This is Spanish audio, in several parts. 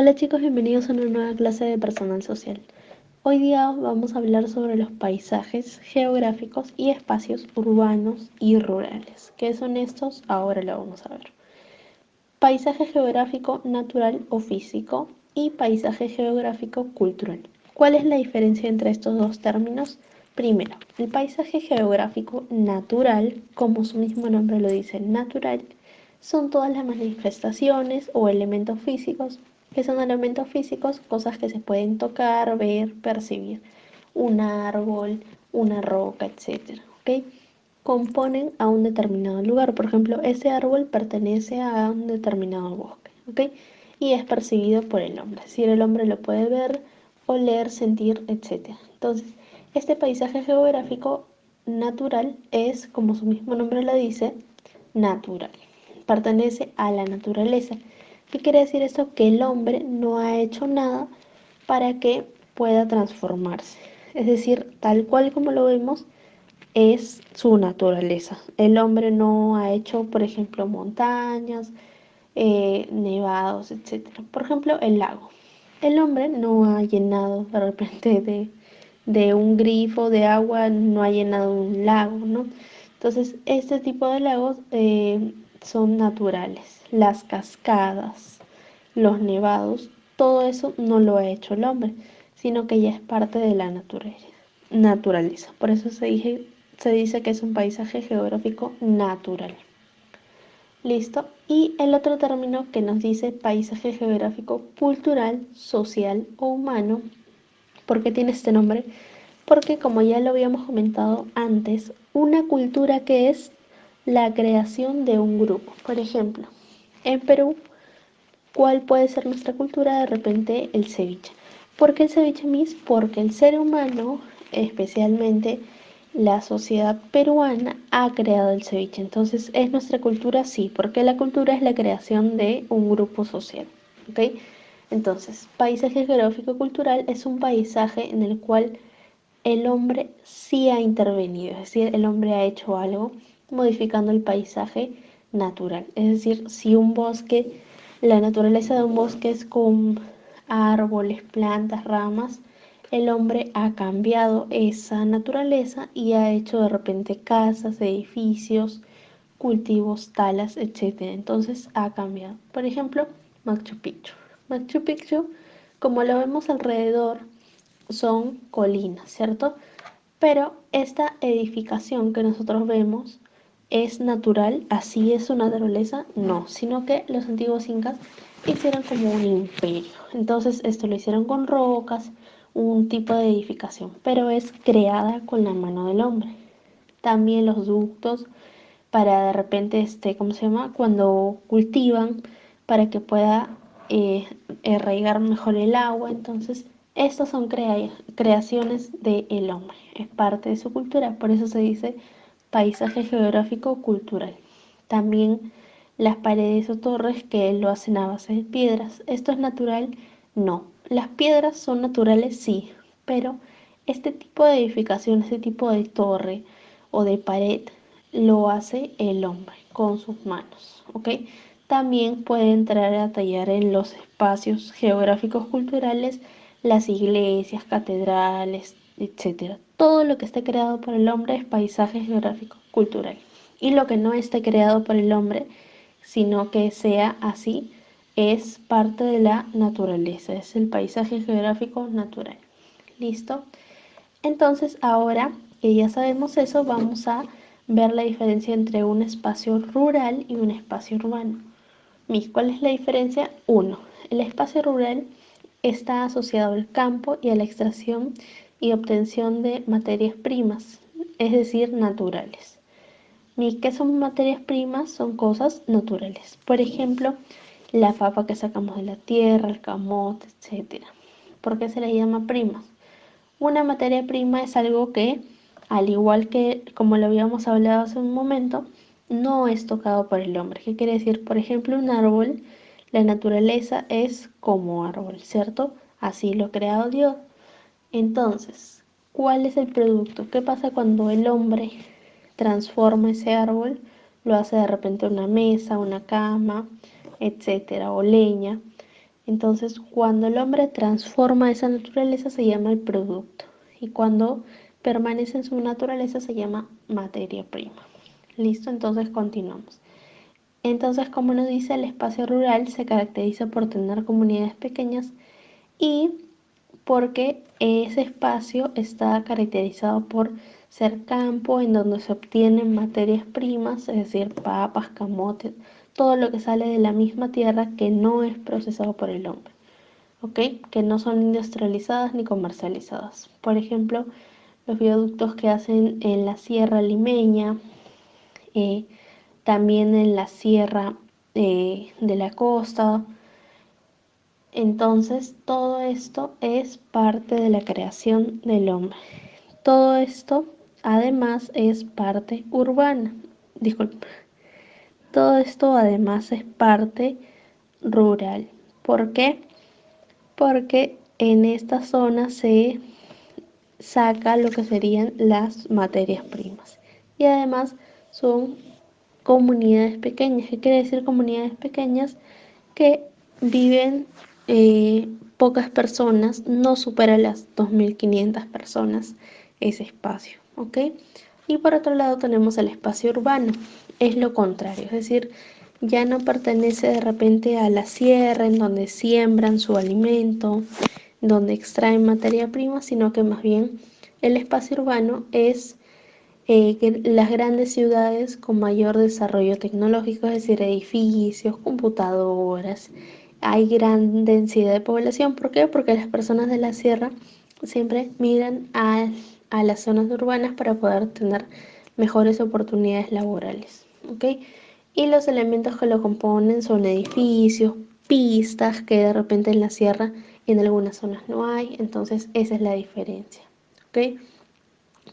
Hola chicos, bienvenidos a una nueva clase de personal social. Hoy día vamos a hablar sobre los paisajes geográficos y espacios urbanos y rurales. ¿Qué son estos? Ahora lo vamos a ver. Paisaje geográfico natural o físico y paisaje geográfico cultural. ¿Cuál es la diferencia entre estos dos términos? Primero, el paisaje geográfico natural, como su mismo nombre lo dice, natural, son todas las manifestaciones o elementos físicos. ¿Qué son elementos físicos? Cosas que se pueden tocar, ver, percibir. Un árbol, una roca, etc. ¿Ok? Componen a un determinado lugar. Por ejemplo, ese árbol pertenece a un determinado bosque, ¿ok? Y es percibido por el hombre. Es decir, el hombre lo puede ver, oler, sentir, etc. Entonces, este paisaje geográfico natural es, como su mismo nombre lo dice, natural. Pertenece a la naturaleza. ¿Qué quiere decir esto? Que el hombre no ha hecho nada para que pueda transformarse. Es decir, tal cual como lo vemos, es su naturaleza. El hombre no ha hecho, por ejemplo, montañas, nevados, etc. Por ejemplo, el lago. El hombre no ha llenado de repente de un grifo de agua, no ha llenado un lago, ¿no? Entonces, este tipo de lagos son naturales. Las cascadas, los nevados, todo eso no lo ha hecho el hombre, sino que ya es parte de la naturaleza. Por eso se dice que es un paisaje geográfico natural. Listo. Y el otro término que nos dice paisaje geográfico cultural, social o humano. ¿Por qué tiene este nombre? Porque como ya lo habíamos comentado antes, una cultura que es la creación de un grupo. Por ejemplo, en Perú, ¿cuál puede ser nuestra cultura? De repente el ceviche. ¿Por qué el ceviche, Miss? Porque el ser humano, especialmente la sociedad peruana, ha creado el ceviche. Entonces, ¿es nuestra cultura? Sí, porque la cultura es la creación de un grupo social. ¿Ok? Entonces, paisaje geográfico cultural es un paisaje en el cual el hombre sí ha intervenido, es decir, el hombre ha hecho algo modificando el paisaje natural. Es decir, si un bosque, la naturaleza de un bosque es con árboles, plantas, ramas, el hombre ha cambiado esa naturaleza y ha hecho de repente casas, edificios, cultivos, talas, etc. Entonces ha cambiado. Por ejemplo, Machu Picchu. Machu Picchu, como lo vemos alrededor, son colinas, ¿cierto? Pero esta edificación que nosotros vemos es natural, así es su naturaleza, no, sino que los antiguos incas hicieron como un imperio. Entonces esto lo hicieron con rocas, un tipo de edificación, pero es creada con la mano del hombre. También los ductos para de repente, ¿cómo se llama? Cuando cultivan para que pueda eh, irrigar mejor el agua. Entonces, estas son creaciones del hombre, es parte de su cultura, por eso se dice paisaje geográfico cultural. También las paredes o torres que lo hacen a base de piedras. ¿Esto es natural? No. Las piedras son naturales, sí, pero este tipo de edificación, este tipo de torre o de pared, lo hace el hombre con sus manos, ¿ok? También puede entrar a tallar en los espacios geográficos culturales, las iglesias, catedrales, etcétera. Todo lo que esté creado por el hombre es paisaje geográfico cultural. Y lo que no esté creado por el hombre, sino que sea así, es parte de la naturaleza, es el paisaje geográfico natural. ¿Listo? Entonces, ahora que ya sabemos eso, vamos a ver la diferencia entre un espacio rural y un espacio urbano. ¿Cuál es la diferencia? Uno, el espacio rural está asociado al campo y a la extracción y obtención de materias primas, es decir, naturales. ¿Qué son materias primas? Son cosas naturales. Por ejemplo, la papa que sacamos de la tierra, el camote, etc. ¿Por qué se les llama primas? Una materia prima es algo que, al igual que como lo habíamos hablado hace un momento, no es tocado por el hombre. ¿Qué quiere decir? Por ejemplo, un árbol, la naturaleza es como árbol, ¿cierto? Así lo ha creado Dios. Entonces, ¿cuál es el producto? ¿Qué pasa cuando el hombre transforma ese árbol? Lo hace de repente una mesa, una cama, etcétera, o leña. Entonces, cuando el hombre transforma esa naturaleza se llama el producto. Y cuando permanece en su naturaleza se llama materia prima. ¿Listo? Entonces continuamos. Entonces, como nos dice, el espacio rural se caracteriza por tener comunidades pequeñas y porque ese espacio está caracterizado por ser campo en donde se obtienen materias primas, es decir, papas, camotes, todo lo que sale de la misma tierra que no es procesado por el hombre, ¿ok? Que no son industrializadas ni comercializadas. Por ejemplo, los bioductos que hacen en la sierra limeña, eh, también en la sierra de la costa. Entonces, todo esto es parte de la creación del hombre. Todo esto, además, es parte urbana. Disculpe. Todo esto, además, es parte rural. ¿Por qué? Porque en esta zona se saca lo que serían las materias primas. Y además son comunidades pequeñas. ¿Qué quiere decir comunidades pequeñas? Que viven pocas personas, no supera las 2.500 personas ese espacio, ¿ok? Y por otro lado tenemos el espacio urbano, es lo contrario, es decir, ya no pertenece de repente a la sierra en donde siembran su alimento, donde extraen materia prima, sino que más bien el espacio urbano es las grandes ciudades con mayor desarrollo tecnológico, es decir, edificios, computadoras, hay gran densidad de población. ¿Por qué? Porque las personas de la sierra siempre migran a las zonas urbanas para poder tener mejores oportunidades laborales. ¿Ok? Y los elementos que lo componen son edificios, pistas que de repente en la sierra en algunas zonas no hay, entonces esa es la diferencia. ¿Ok?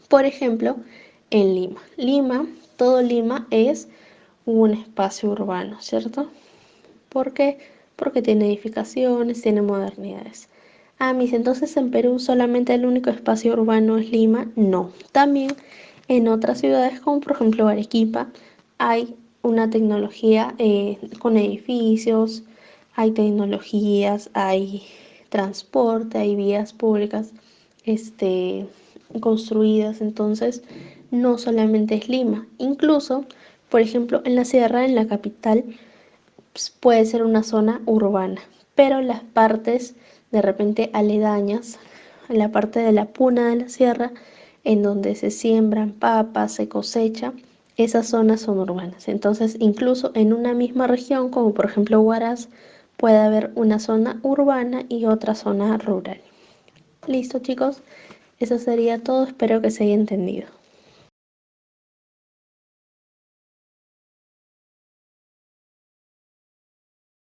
Por ejemplo, en Lima. Todo Lima es un espacio urbano, ¿cierto? ¿Por qué? Porque tiene edificaciones, tiene modernidades. Ah, mis, entonces en Perú solamente el único espacio urbano es Lima. No, también en otras ciudades como por ejemplo Arequipa hay una tecnología con edificios, hay tecnologías, hay transporte, hay vías públicas construidas, entonces no solamente es Lima, incluso, por ejemplo, en la sierra, en la capital, pues, puede ser una zona urbana, pero las partes de repente aledañas, la parte de la puna de la sierra, en donde se siembran papas, se cosecha, esas zonas son urbanas. Entonces, incluso en una misma región, como por ejemplo Huaraz, puede haber una zona urbana y otra zona rural. Listo, chicos, eso sería todo, espero que se haya entendido.